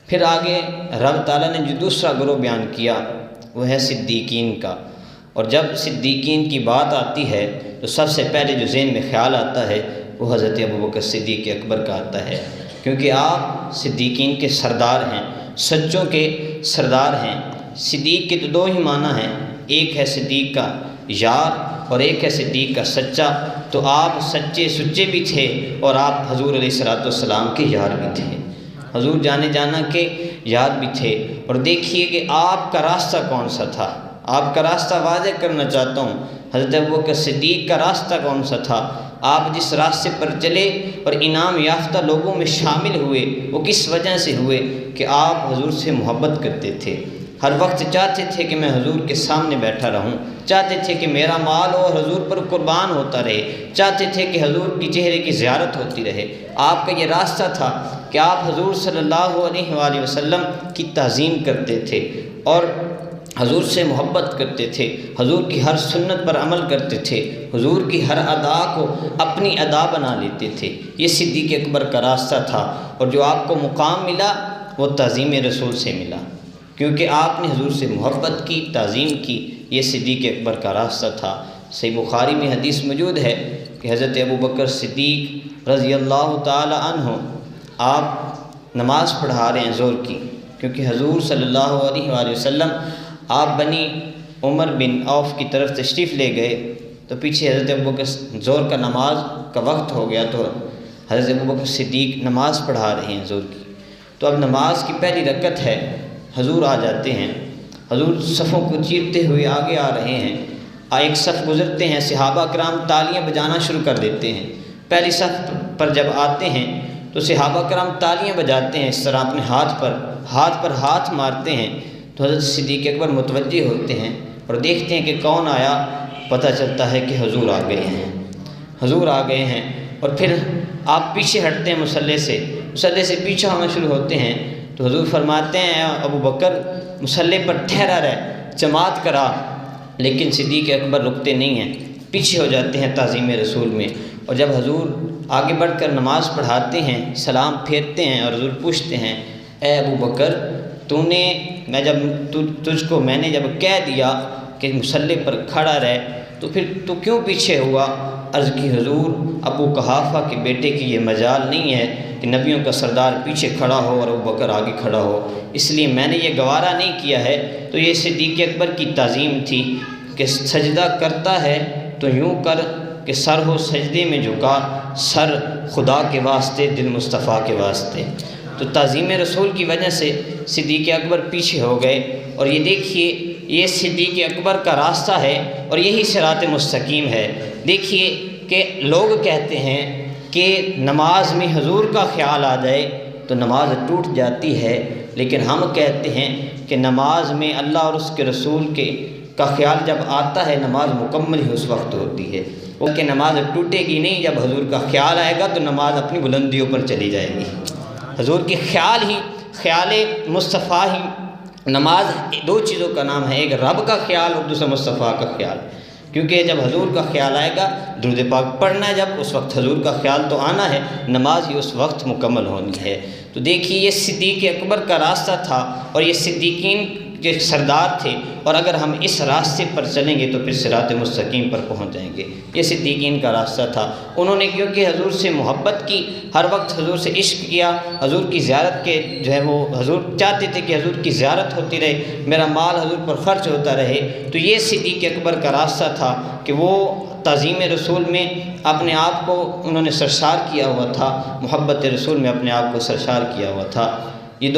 پھر آگے رب تعالیٰ نے جو دوسرا گروہ بیان کیا وہ ہے صدیقین کا، اور جب صدیقین کی بات آتی ہے تو سب سے پہلے جو ذہن میں خیال آتا ہے وہ حضرت ابوبکر صدیق اکبر کا آتا ہے، کیونکہ آپ صدیقین کے سردار ہیں، سچوں کے سردار ہیں۔ صدیق کے تو دو ہی معنی ہیں، ایک ہے صدیق کا یار اور ایک ہے صدیق کا سچا، تو آپ سچے سچے بھی تھے اور آپ حضور علیہ الصلوۃ والسلام کے یار بھی تھے، حضور جانے جانا کے یار بھی تھے۔ اور دیکھیے کہ آپ کا راستہ کون سا تھا، آپ کا راستہ واضح کرنا چاہتا ہوں۔ حضرت ابوبکر صدیق کا راستہ کون سا تھا؟ آپ جس راستے پر چلے اور انعام یافتہ لوگوں میں شامل ہوئے وہ کس وجہ سے ہوئے کہ آپ حضور سے محبت کرتے تھے، ہر وقت چاہتے تھے کہ میں حضور کے سامنے بیٹھا رہوں، چاہتے تھے کہ میرا مال اور حضور پر قربان ہوتا رہے، چاہتے تھے کہ حضور کی چہرے کی زیارت ہوتی رہے۔ آپ کا یہ راستہ تھا کہ آپ حضور صلی اللہ علیہ وآلہ وسلم کی تعظیم کرتے تھے اور حضور سے محبت کرتے تھے، حضور کی ہر سنت پر عمل کرتے تھے، حضور کی ہر ادا کو اپنی ادا بنا لیتے تھے۔ یہ صدیق اکبر کا راستہ تھا، اور جو آپ کو مقام ملا وہ تعظیم رسول سے ملا، کیونکہ آپ نے حضور سے محبت کی، تعظیم کی۔ یہ صدیق اکبر کا راستہ تھا۔ صحیح بخاری میں حدیث موجود ہے کہ حضرت ابوبکر صدیق رضی اللہ تعالی عنہ آپ نماز پڑھا رہے ہیں ظہر کی، کیونکہ حضور صلی اللہ علیہ وآلہ وسلم آپ بنی عمر بن عوف کی طرف تشریف لے گئے، تو پیچھے حضرت ابوبکر ظہر کا نماز کا وقت ہو گیا، تو حضرت ابوبکر صدیق نماز پڑھا رہے ہیں ظہر کی۔ تو اب نماز کی پہلی رکعت ہے، حضور آ جاتے ہیں، حضور صفوں کو چیرتے ہوئے آگے آ رہے ہیں، ایک صف گزرتے ہیں، صحابہ کرام تالیاں بجانا شروع کر دیتے ہیں۔ پہلی صف پر جب آتے ہیں تو صحابہ کرام تالیاں بجاتے ہیں، اس طرح اپنے ہاتھ پر ہاتھ مارتے ہیں، تو حضرت صدیق اکبر متوجہ ہوتے ہیں اور دیکھتے ہیں کہ کون آیا، پتہ چلتا ہے کہ حضور آ گئے ہیں، حضور آ گئے ہیں۔ اور پھر آپ پیچھے ہٹتے ہیں، مصلی سے پیچھے ہونا شروع ہوتے ہیں، تو حضور فرماتے ہیں ابو بکر مصلی پر ٹھہرا رہ، جماعت کرا، لیکن صدیق اکبر رکتے نہیں ہیں، پیچھے ہو جاتے ہیں تعظیم رسول میں۔ اور جب حضور آگے بڑھ کر نماز پڑھاتے ہیں، سلام پھیرتے ہیں اور حضور پوچھتے ہیں اے ابو بکر میں نے جب کہہ دیا کہ مصلی پر کھڑا رہ تو پھر تو کیوں پیچھے ہوا؟ عرض کی حضور ابو قحافہ کے بیٹے کی یہ مجال نہیں ہے کہ نبیوں کا سردار پیچھے کھڑا ہو اور ابو بکر آگے کھڑا ہو، اس لیے میں نے یہ گوارا نہیں کیا ہے۔ تو یہ صدیق اکبر کی تعظیم تھی کہ سجدہ کرتا ہے تو یوں کر کہ سر ہو سجدے میں جھکا، سر خدا کے واسطے، دل مصطفیٰ کے واسطے۔ تو تعظیم رسول کی وجہ سے صدیق اکبر پیچھے ہو گئے۔ اور یہ دیکھیے یہ صدیق اکبر کا راستہ ہے اور یہی صراط مستقیم ہے۔ دیکھیے کہ لوگ کہتے ہیں کہ نماز میں حضور کا خیال آ جائے تو نماز ٹوٹ جاتی ہے، لیکن ہم کہتے ہیں کہ نماز میں اللہ اور اس کے رسول کا خیال جب آتا ہے نماز مکمل ہی اس وقت ہوتی ہے، کہ نماز ٹوٹے گی نہیں، جب حضور کا خیال آئے گا تو نماز اپنی بلندیوں پر چلی جائے گی۔ حضور کی خیال مصطفیٰ ہی، نماز دو چیزوں کا نام ہے، ایک رب کا خیال اور دوسرا مصطفیٰ کا خیال، کیونکہ جب حضور کا خیال آئے گا درود پاک پڑھنا ہے، جب اس وقت حضور کا خیال تو آنا ہے، نماز ہی اس وقت مکمل ہونی ہے۔ تو دیکھیے یہ صدیق اکبر کا راستہ تھا اور یہ صدیقین کے سردار تھے، اور اگر ہم اس راستے پر چلیں گے تو پھر صراط مستقیم پر پہنچ جائیں گے۔ یہ صدیقین کا راستہ تھا، انہوں نے کیونکہ حضور سے محبت کی، ہر وقت حضور سے عشق کیا، حضور کی زیارت کے وہ حضور چاہتے تھے کہ حضور کی زیارت ہوتی رہے، میرا مال حضور پر خرچ ہوتا رہے۔ تو یہ صدیق اکبر کا راستہ تھا کہ وہ تعظیم رسول میں اپنے آپ کو انہوں نے سرشار کیا ہوا تھا، محبت رسول میں اپنے آپ کو سرشار کیا ہوا تھا۔ یہ دو